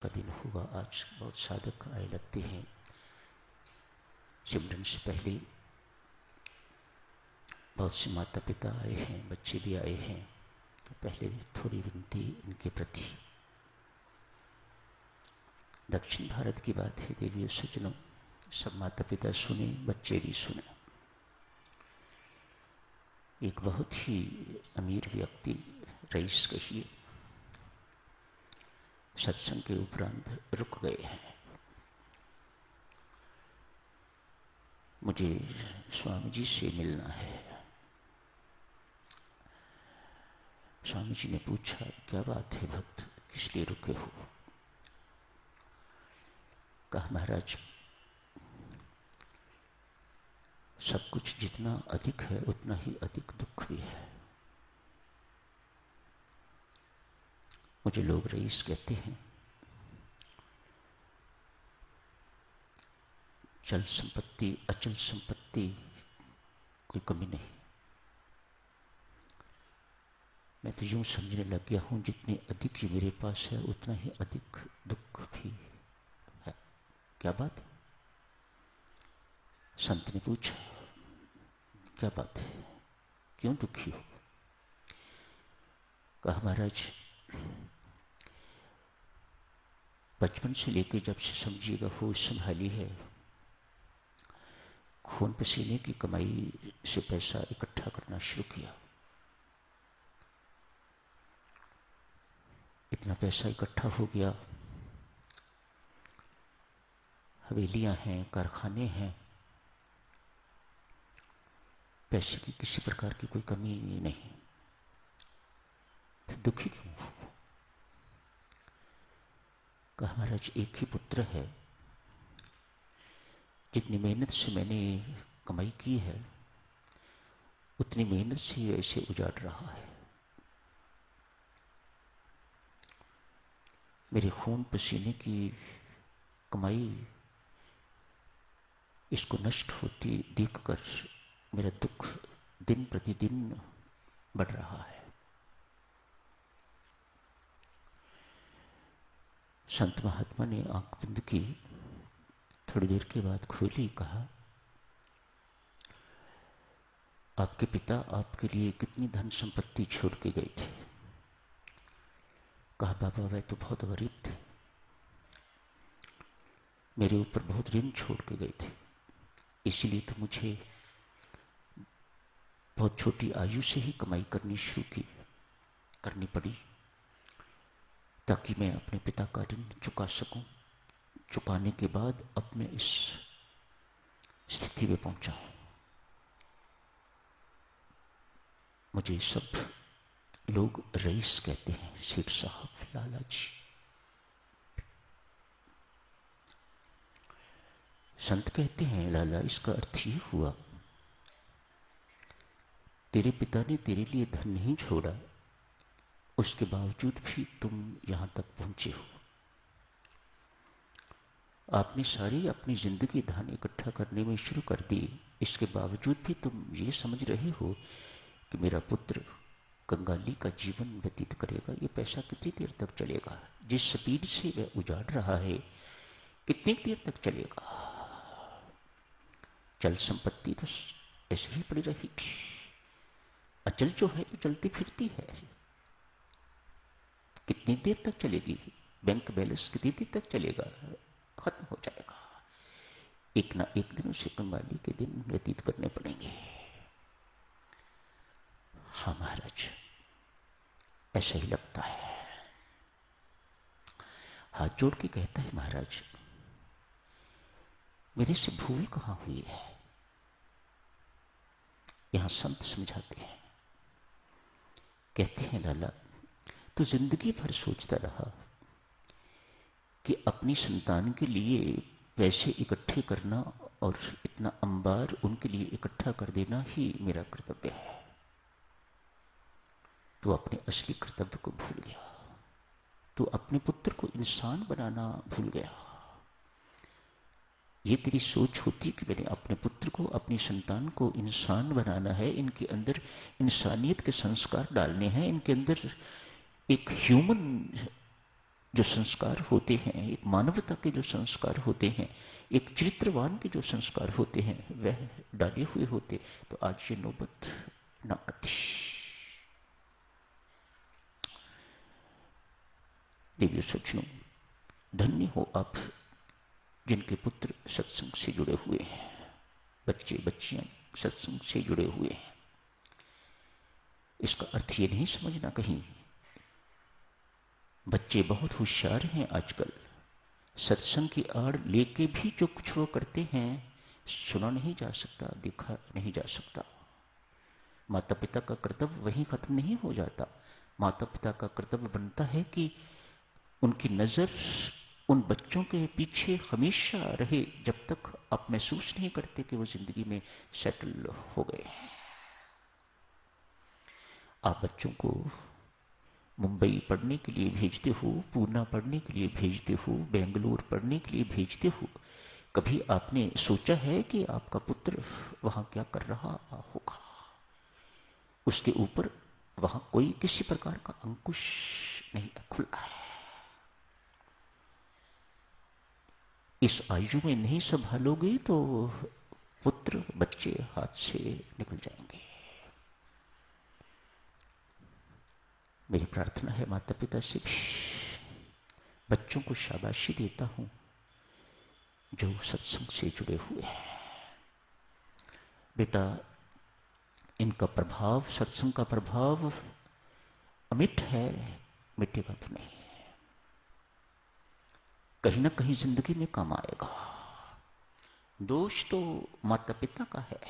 का दिन हुआ। आज बहुत साधक आए लगते हैं। सिमरन से पहले बहुत से माता पिता आए हैं, बच्चे भी आए हैं। तो पहले थोड़ी विनती इनके प्रति। दक्षिण भारत की बात है देवी सज्जनों, सब माता पिता सुने, बच्चे भी सुने। एक बहुत ही अमीर व्यक्ति, रईस कहिए, सत्संग के उपरांत रुक गए हैं। मुझे स्वामी जी से मिलना है। स्वामी जी ने पूछा, क्या बात है भक्त, किस लिए रुके हो? कहा, महाराज सब कुछ जितना अधिक है उतना ही अधिक दुख भी है। मुझे लोग रईस कहते हैं। चल संपत्ति, अचल संपत्ति कोई कमी नहीं। मैं तो यूं समझने लग गया हूं, जितनी अधिक ही मेरे पास है उतना ही अधिक दुख भी है। क्या बात? संत ने पूछा, क्या बात है, क्यों दुखी हो? कहा, महाराज बचपन से लेकर जब से समझिएगा होश संभाली है, खून पसीने की कमाई से पैसा इकट्ठा करना शुरू किया। इतना पैसा इकट्ठा हो गया, हवेलियां हैं, कारखाने हैं, पैसे की किसी प्रकार की कोई कमी नहीं। फिर दुखी क्यों हो? कहा, महाराज एक ही पुत्र है, जितनी मेहनत से मैंने कमाई की है उतनी मेहनत से ऐसे उजाड़ रहा है। मेरे खून पसीने की कमाई इसको नष्ट होती देखकर मेरा दुख दिन प्रतिदिन बढ़ रहा है। संत महात्मा ने आंख बंद की, थोड़ी देर के बाद खोली। कहा, आपके पिता आपके लिए कितनी धन संपत्ति छोड़ के गए थे? कहा, बाबा वह तो बहुत गरीब थे, मेरे ऊपर बहुत ऋण छोड़ के गए थे, इसीलिए तो मुझे बहुत छोटी आयु से ही कमाई करनी पड़ी, ताकि मैं अपने पिता का ऋण चुका सकूं। चुकाने के बाद अब मैं इस स्थिति में पहुंचा हूं। मुझे सब लोग रईस कहते हैं, सेठ साहब, लाला जी। संत कहते हैं, लाला इसका अर्थ ये हुआ, तेरे पिता ने तेरे लिए धन नहीं छोड़ा, उसके बावजूद भी तुम यहां तक पहुंचे हो। आपने सारी अपनी जिंदगी धन इकट्ठा करने में शुरू कर दी, इसके बावजूद भी तुम ये समझ रहे हो कि मेरा पुत्र कंगाली का जीवन व्यतीत करेगा। ये पैसा कितनी देर तक चलेगा? जिस स्पीड से वह उजाड़ रहा है, कितनी देर तक चलेगा? चल संपत्ति तो ऐसे ही पड़ी रहेगी, अचल जो है तो चलती फिरती है। कितनी देर तक चलेगी? बैंक बैलेंस कितनी देर तक चलेगा? खत्म हो जाएगा। एक ना एक दिन उसे कंगाली के दिन व्यतीत करने पड़ेंगे। हाँ महाराज, ऐसा ही लगता है। हाथ जोड़ के कहता है, महाराज मेरे से भूल कहां हुई है? यहां संत समझाते हैं, कहते हैं, लाला तो जिंदगी भर सोचता रहा कि अपनी संतान के लिए पैसे इकट्ठे करना और इतना अंबार उनके लिए इकट्ठा कर देना ही मेरा कर्तव्य है। तो अपने असली कर्तव्य को भूल गया, तो अपने पुत्र को इंसान बनाना भूल गया। ये तेरी सोच होती कि मैंने अपने पुत्र को, अपनी संतान को इंसान बनाना है, इनके अंदर इंसानियत के संस्कार डालने हैं, इनके अंदर एक ह्यूमन जो संस्कार होते हैं, एक मानवता के जो संस्कार होते हैं, एक चरित्रवान के जो संस्कार होते हैं, वह डाले हुए होते तो आज ये नौबत न आती। देवी सज्जनों, धन्य हो आप जिनके पुत्र सत्संग से जुड़े हुए हैं, बच्चे बच्चियां सत्संग से जुड़े हुए हैं। इसका अर्थ ये नहीं समझना कहीं बच्चे बहुत होशियार हैं आजकल, सत्संग की आड़ लेके भी जो कुछ वो करते हैं सुना नहीं जा सकता, देखा नहीं जा सकता। माता पिता का कर्तव्य वहीं खत्म नहीं हो जाता। माता पिता का कर्तव्य बनता है कि उनकी नजर उन बच्चों के पीछे हमेशा रहे जब तक आप महसूस नहीं करते कि वो जिंदगी में सेटल हो गए। आप बच्चों को मुंबई पढ़ने के लिए भेजते हो, पूना पढ़ने के लिए भेजते हो, बेंगलुरु पढ़ने के लिए भेजते हो। कभी आपने सोचा है कि आपका पुत्र वहां क्या कर रहा होगा? उसके ऊपर वहां कोई किसी प्रकार का अंकुश नहीं खुला है। इस आयु में नहीं संभालोगे तो पुत्र बच्चे हाथ से निकल जाएंगे। मेरी प्रार्थना है माता पिता से भी, बच्चों को शाबाशी देता हूं जो सत्संग से जुड़े हुए हैं। बेटा, इनका प्रभाव, सत्संग का प्रभाव अमिट है, मिटेगा तो नहीं, कहीं ना कहीं जिंदगी में काम आएगा। दोष तो माता पिता का है,